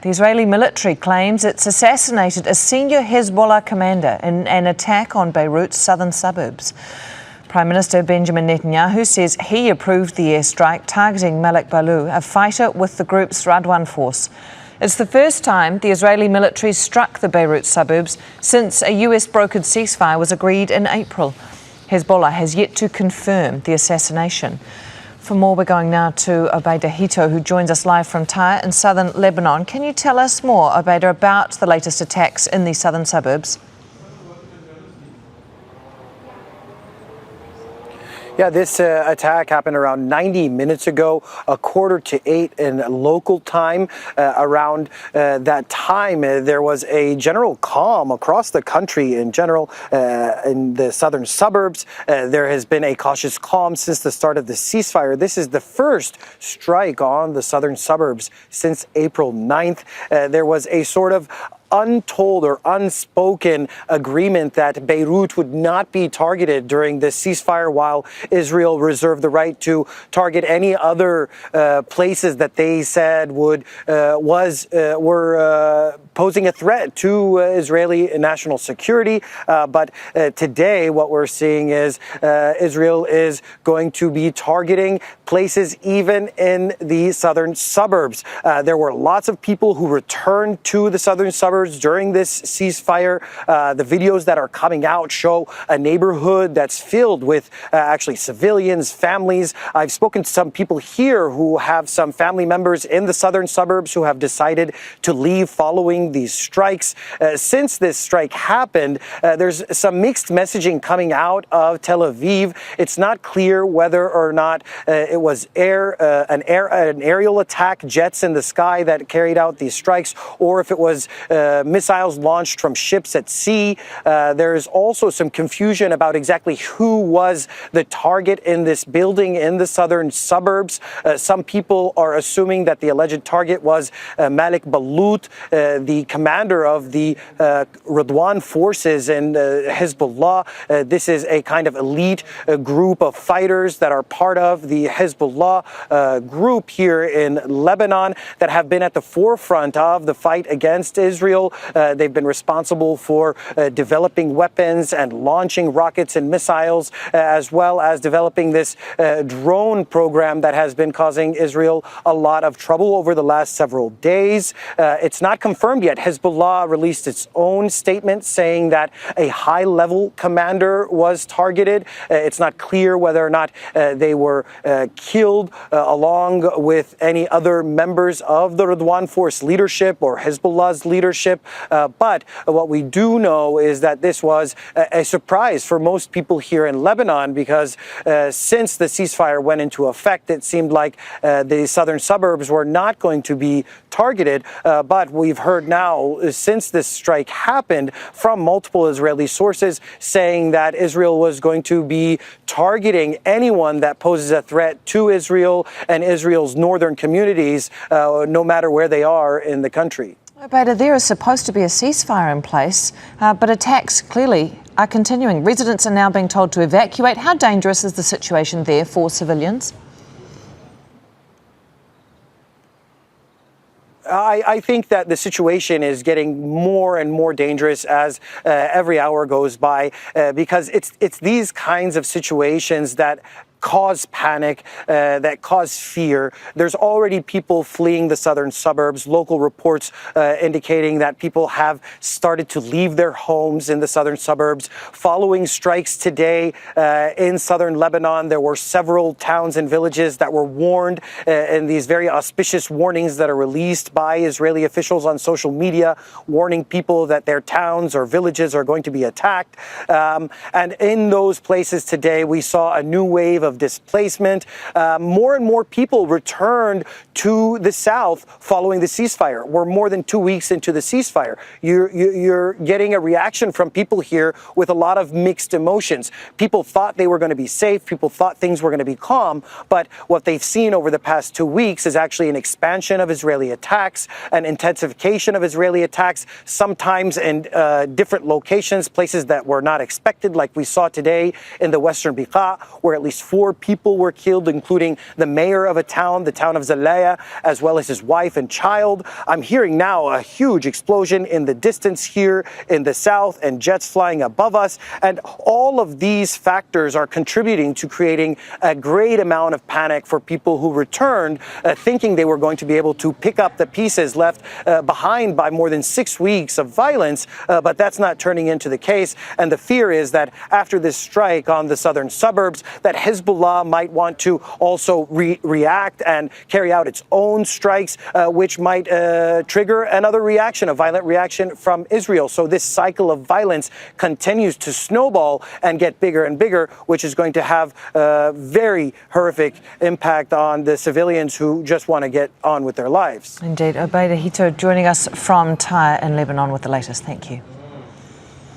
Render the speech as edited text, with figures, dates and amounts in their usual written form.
The Israeli military claims it's assassinated a senior Hezbollah commander in an attack on Beirut's southern suburbs. Prime Minister Benjamin Netanyahu says he approved the airstrike targeting Malek Balou, a fighter with the group's Radwan Force. It's the first time the Israeli military struck the Beirut suburbs since a US-brokered ceasefire was agreed in April. Hezbollah has yet to confirm the assassination. For more, we're going now to Obaida Hitto, who joins us live from Tyre in southern Lebanon. Can you tell us more, Obaida, about the latest attacks in the southern suburbs? Yeah, this attack happened around 90 minutes ago, 7:45 in local time. Around that time, there was a general calm across the country in general. In the southern suburbs, there has been a cautious calm since the start of the ceasefire. This is the first strike on the southern suburbs since April 9th. There was a sort of untold or unspoken agreement that Beirut would not be targeted during the ceasefire, while Israel reserved the right to target any other places that they said were posing a threat to Israeli national security. But today, what we're seeing is Israel is going to be targeting places even in the southern suburbs. There were lots of people who returned to the southern suburbs during this ceasefire. The videos that are coming out show a neighborhood that's filled with actually civilians, families. I've spoken to some people here who have some family members in the southern suburbs who have decided to leave following these strikes. Since this strike happened, there's some mixed messaging coming out of Tel Aviv. It's not clear whether or not it was an aerial attack, jets in the sky that carried out these strikes, or if it was missiles launched from ships at sea. There's also some confusion about exactly who was the target in this building in the southern suburbs. Some people are assuming that the alleged target was Malek Balou, the commander of the Radwan forces in Hezbollah. This is a kind of elite group of fighters that are part of the Hezbollah group here in Lebanon that have been at the forefront of the fight against Israel. They've been responsible for developing weapons and launching rockets and missiles, as well as developing this drone program that has been causing Israel a lot of trouble over the last several days. It's not confirmed yet. Hezbollah released its own statement saying that a high-level commander was targeted. It's not clear whether or not they were killed along with any other members of the Radwan Force leadership or Hezbollah's leadership. But what we do know is that this was a surprise for most people here in Lebanon, because since the ceasefire went into effect, it seemed like the southern suburbs were not going to be targeted. But we've heard now, since this strike happened, from multiple Israeli sources saying that Israel was going to be targeting anyone that poses a threat to Israel and Israel's northern communities, no matter where they are in the country. Obaida, there is supposed to be a ceasefire in place, but attacks clearly are continuing. Residents are now being told to evacuate. How dangerous is the situation there for civilians? I think that the situation is getting more and more dangerous as every hour goes by, because it's these kinds of situations that cause panic, that cause fear. There's already people fleeing the southern suburbs. Local reports indicating that people have started to leave their homes in the southern suburbs. Following strikes today in southern Lebanon, there were several towns and villages that were warned in these very auspicious warnings that are released by Israeli officials on social media, warning people that their towns or villages are going to be attacked. And in those places today, we saw a new wave of displacement. More and more people returned to the south following the ceasefire. We're more than 2 weeks into the ceasefire. You're getting a reaction from people here with a lot of mixed emotions. People thought they were going to be safe. People thought things were going to be calm. But what they've seen over the past 2 weeks is actually an expansion of Israeli attacks, an intensification of Israeli attacks, sometimes in different locations, places that were not expected, like we saw today in the western Beirut, where at least 4 4 people were killed, including the mayor of the town of Zalaya, as well as his wife and child. I'm hearing now a huge explosion in the distance here in the south and jets flying above us. And all of these factors are contributing to creating a great amount of panic for people who returned, thinking they were going to be able to pick up the pieces left behind by more than 6 weeks of violence. But that's not turning into the case. And the fear is that after this strike on the southern suburbs, that Hezbollah might want to also react and carry out its own strikes, which might trigger another reaction, a violent reaction from Israel. So this cycle of violence continues to snowball and get bigger and bigger, which is going to have a very horrific impact on the civilians who just want to get on with their lives. Indeed. Obaida Hitto joining us from Tyre in Lebanon with the latest. Thank you.